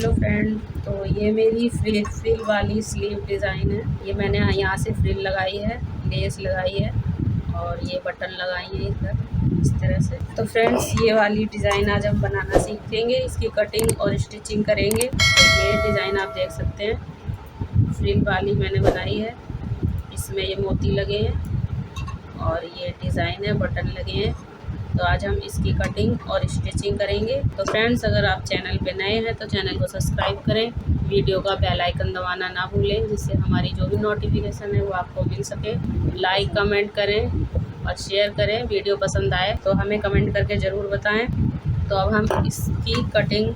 Hello friend, तो ये मेरी फ्रिल वाली स्लीव डिज़ाइन है। ये मैंने यहाँ से फ्रिल लगाई है, लेस लगाई है और ये बटन लगाई है इधर इस तरह से। तो फ्रेंड्स, ये वाली डिज़ाइन आज हम बनाना सीखेंगे, इसकी कटिंग और स्टिचिंग करेंगे। तो ये डिज़ाइन आप देख सकते हैं, फ्रिल वाली मैंने बनाई है। इसमें ये मोती लगे हैं और ये डिज़ाइन है, बटन लगे हैं। तो आज हम इसकी कटिंग और स्टिचिंग करेंगे। तो फ्रेंड्स, अगर आप चैनल पे नए हैं तो चैनल को सब्सक्राइब करें, वीडियो का बेल आइकन दबाना ना भूलें, जिससे हमारी जो भी नोटिफिकेशन है वो आपको मिल सके। लाइक कमेंट करें और शेयर करें। वीडियो पसंद आए तो हमें कमेंट करके ज़रूर बताएं। तो अब हम इसकी कटिंग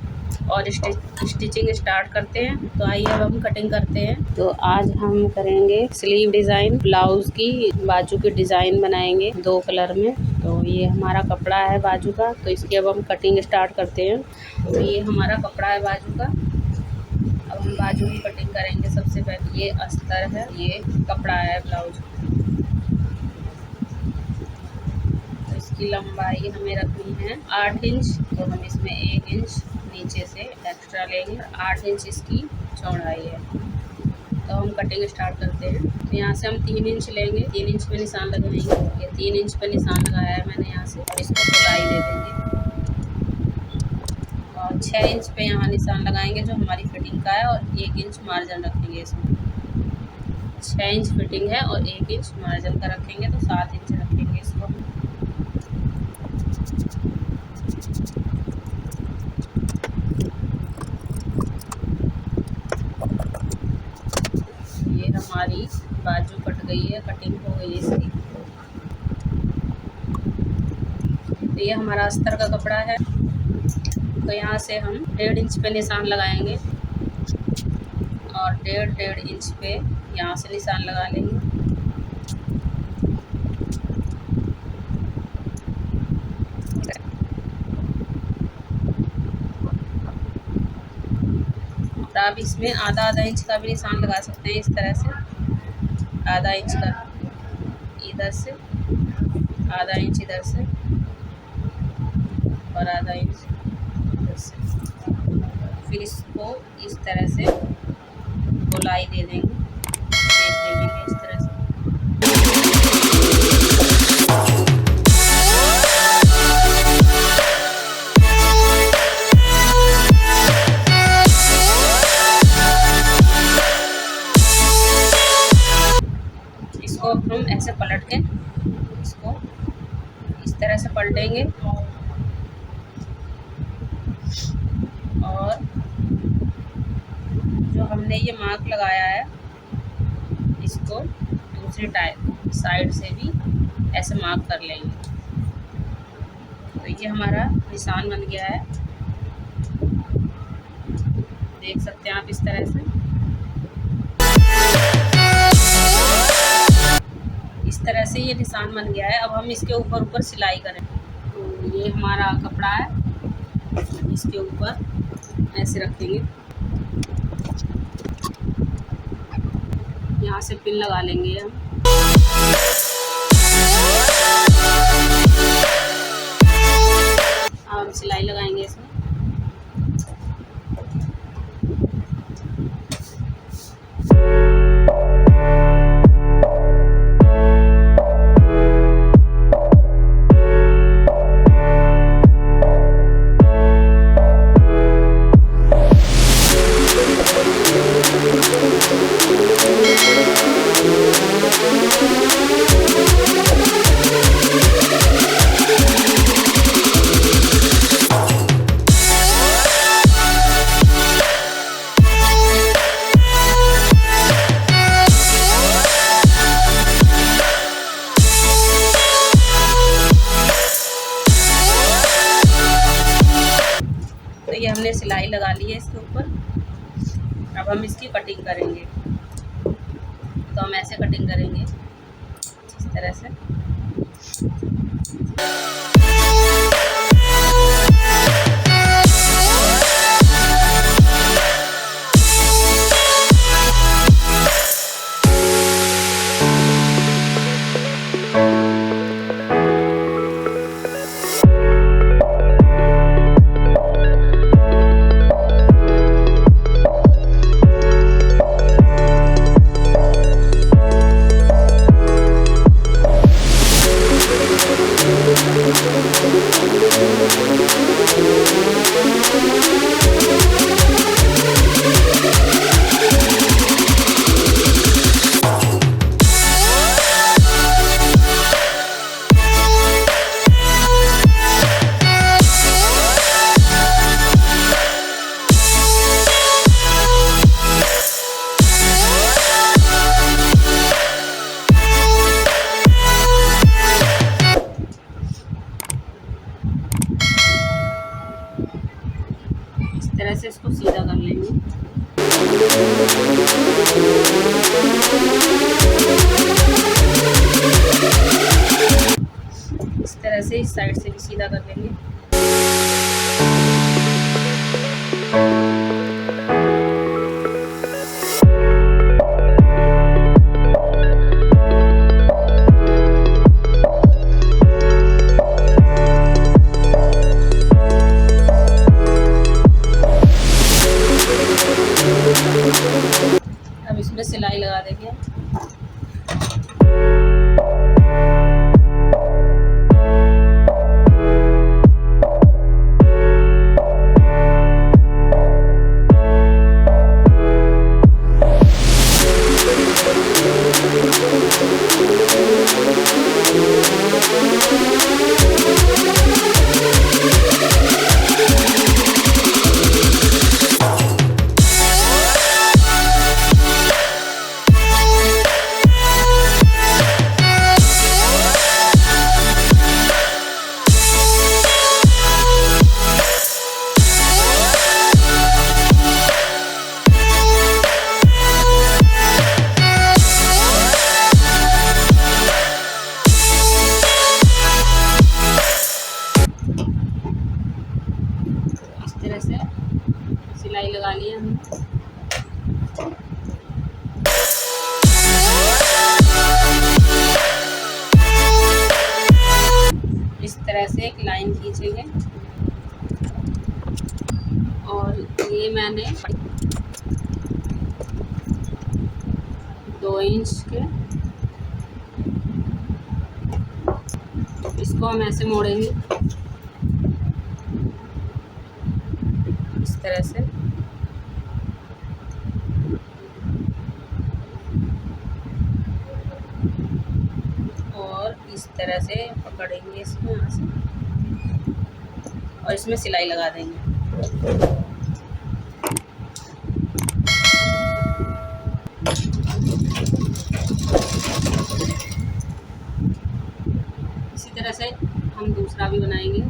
और स्टिचिंग स्टार्ट करते हैं। तो आइए अब हम कटिंग करते हैं। तो आज हम करेंगे स्लीव डिज़ाइन, ब्लाउज़ की बाजू की डिज़ाइन बनाएंगे 2 कलर में। तो ये हमारा कपड़ा है बाजू का, तो इसकी अब हम कटिंग स्टार्ट करते हैं। तो ये हमारा कपड़ा है बाजू का। अब हम बाजू की कटिंग करेंगे। सबसे पहले ये अस्तर है, ये कपड़ा है ब्लाउज। तो इसकी लंबाई हमें रखनी है 8 इंच। तो हम इसमें 1 इंच नीचे से एक्स्ट्रा लेंगे। 8 इंच इसकी चौड़ाई है। तो हम कटिंग स्टार्ट करते हैं। तो यहाँ से हम 3 इंच लेंगे, 3 इंच पे निशान लगाएंगे। ये 3 इंच पे निशान लगाया है मैंने यहाँ से, और इसको गोलाई दे देंगे। और 6 इंच पे यहाँ निशान लगाएंगे जो हमारी फिटिंग का है, और 1 इंच मार्जिन रखेंगे इसमें। 6 इंच फिटिंग है और 1 इंच मार्जिन का रखेंगे, तो 7 इंच रखेंगे इसको। ये हमारी बाजू कट गई है, कटिंग हो गई है इसकी। तो ये हमारा अस्तर का कपड़ा है। तो यहाँ से हम 1.5 इंच पे निशान लगाएंगे और 1.5 इंच पे यहाँ से निशान लगा लेंगे। और आप इसमें आधा इंच का भी निशान लगा सकते हैं, इस तरह से। आधा इंच का इधर से, आधा इंच इधर से, और आधा इंच इधर से। फिर इसको इस तरह से गोलाई दे देंगे, इस तरह से। इसको अब हम ऐसे पलट के इसको इस तरह से पलटेंगे, और जो हमने ये मार्क लगाया है इसको दूसरी साइड से भी ऐसे मार्क कर लेंगे। तो ये हमारा निशान बन गया है, देख सकते हैं आप इस तरह से। इस तरह से ये निशान बन गया है। अब हम इसके ऊपर सिलाई करें। तो ये हमारा कपड़ा है, इसके ऊपर ऐसे रखेंगे। यहाँ से पिन लगा लेंगे हम। अब हम सिलाई लगाएंगे इसमें। तो ये हमने सिलाई लगा ली है इसके ऊपर। अब हम इसकी कटिंग करेंगे। तो हम ऐसे कटिंग करेंगे, इस तरह से। सीधा कर लेंगे। इस तरह से इस साइड से भी सीधा कर लेंगे। अब इसमें सिलाई लगा देंगे। से सिलाई लगा लिया हमने। इस तरह से एक लाइन खींचेंगे और ये मैंने 2 इंच के, इसको हम ऐसे मोड़ेंगे इस तरह से। और इस तरह से पकड़ेंगे इसको यहाँ से और इसमें सिलाई लगा देंगे। इसी तरह से हम दूसरा भी बनाएंगे।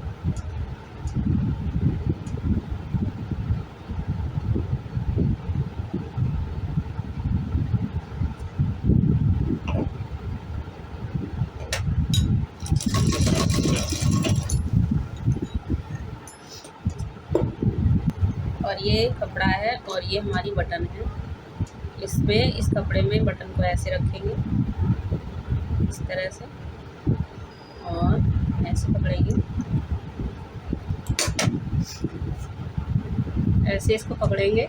और ये कपड़ा है और ये हमारी बटन है। इसमें इस कपड़े में बटन को ऐसे रखेंगे इस तरह से और ऐसे पकड़ेंगे, ऐसे इसको पकड़ेंगे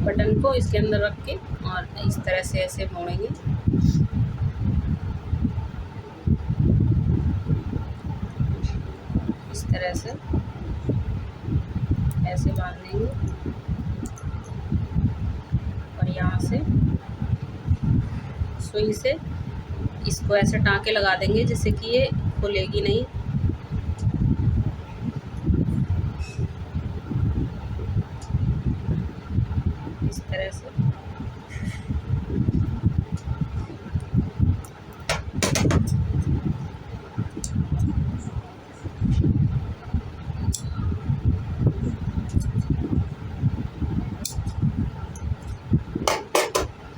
बटन को इसके अंदर रख के और इस तरह से ऐसे मोड़ेंगे। इस तरह से ऐसे बांध देंगे और यहाँ से सुई से इसको ऐसे टाँके लगा देंगे जिससे कि ये खुलेगी नहीं। इस तरह से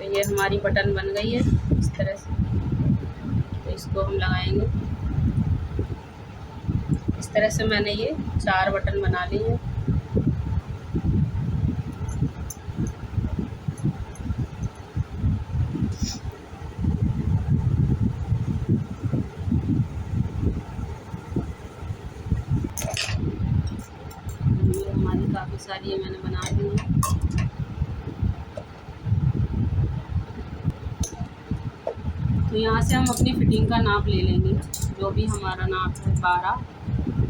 ये हमारी बटन बन गई है इस तरह से। तो इसको हम लगाएंगे इस तरह से। मैंने ये 4 बटन बना लिए हैं। ये हमारी काफ़ी सारी है, मैंने बना दी है। तो यहाँ से हम अपनी फिटिंग का नाप ले लेंगे, जो भी हमारा नाप है 12।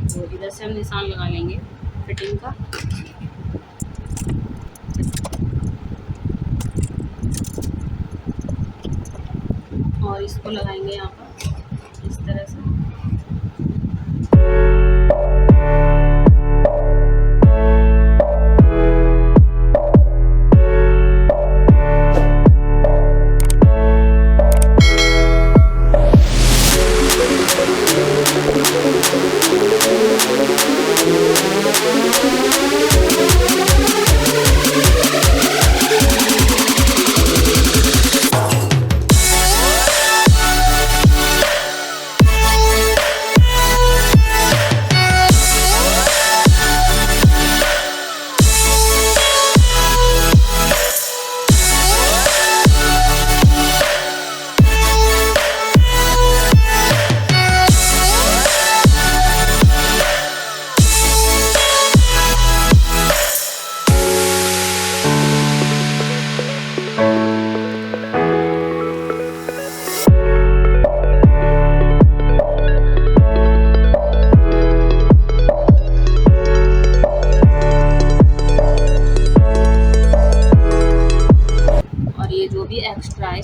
तो इधर से हम निशान लगा लेंगे फिटिंग का। और इसको लगाएंगे यहाँ पर इस तरह से।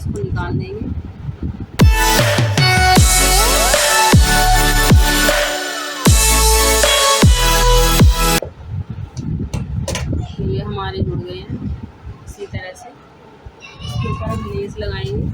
इसको निकाल देंगे। तो ये हमारे जुड़ गए हैं। इसी तरह से इसके ऊपर हम लेस लगाएंगे।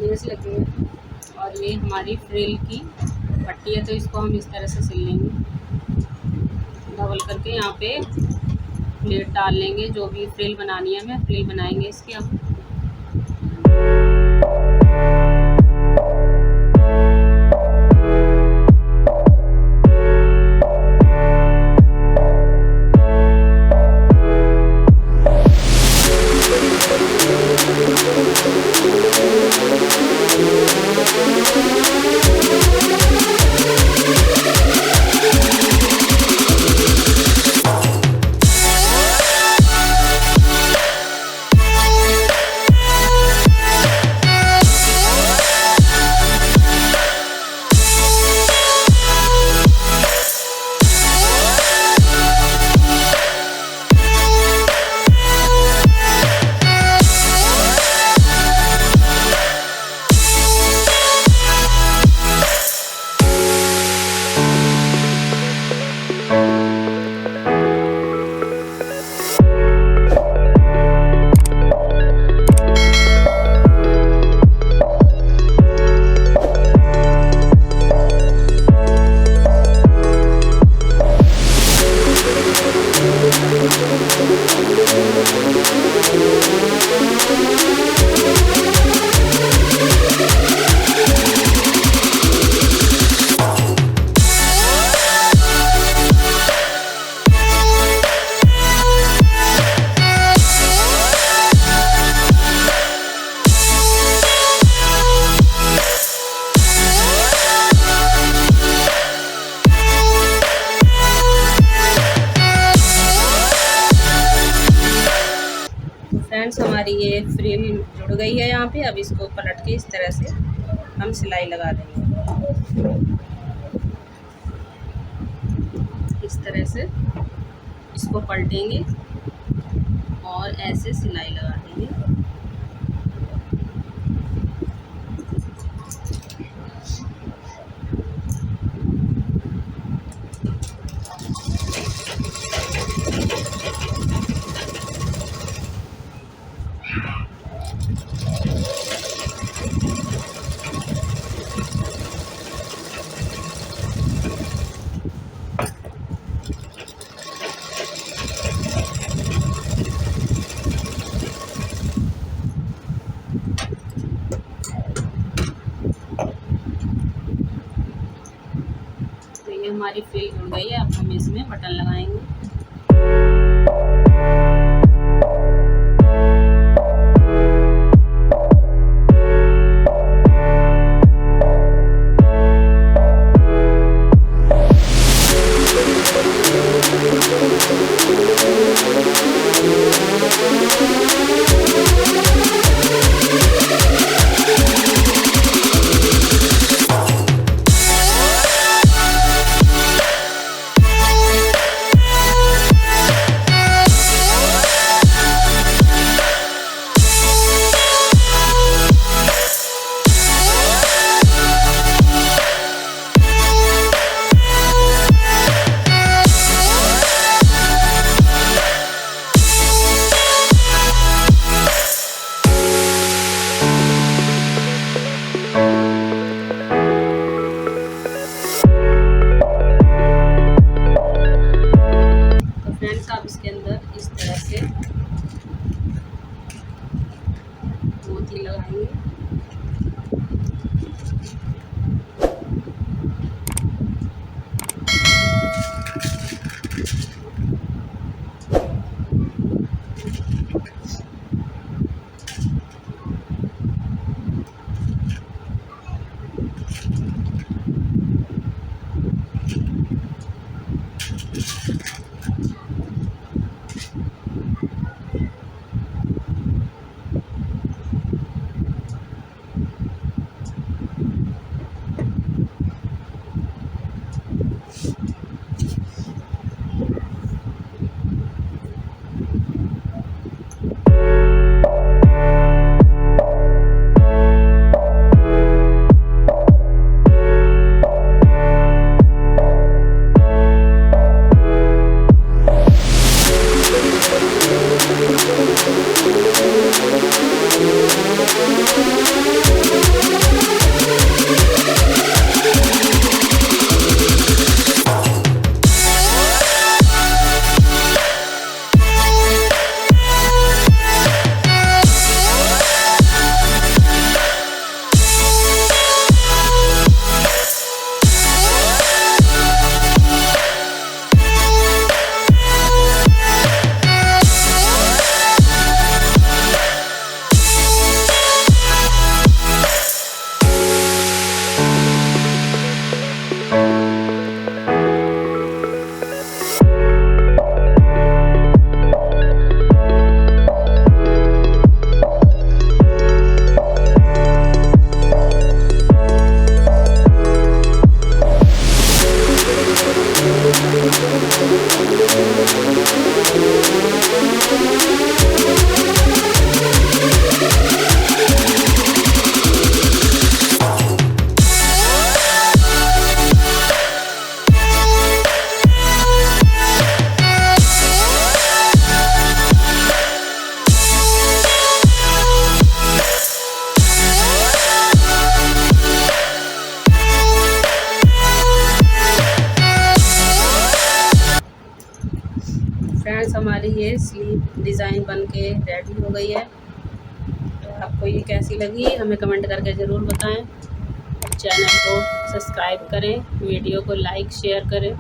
लेस लगी है और ये हमारी फ्रिल की पट्टी है, तो इसको हम इस तरह से सिल लेंगे। डबल करके यहाँ पे प्लेट डाल लेंगे। जो भी फ्रिल बनानी है हमें, फ्रिल बनाएंगे इसकी हम। फ्रेंड्स, हमारी ये फ्रिल जुड़ गई है यहाँ पे। अब इसको पलट के इस तरह से हम सिलाई लगा देंगे। इस तरह से इसको पलटेंगे और ऐसे सिलाई लगा देंगे। ये हमारी फ्रिल जुड़ गई है। अब हम इसमें बटन लगाएंगे। आप इसके अंदर इस तरह से मोती लगाएंगे। फ्रेंड्स हमारी ये स्लीव डिज़ाइन बन के रेडी हो गई है। तो आपको ये कैसी लगी हमें कमेंट करके ज़रूर बताएं। चैनल को सब्सक्राइब करें, वीडियो को लाइक शेयर करें।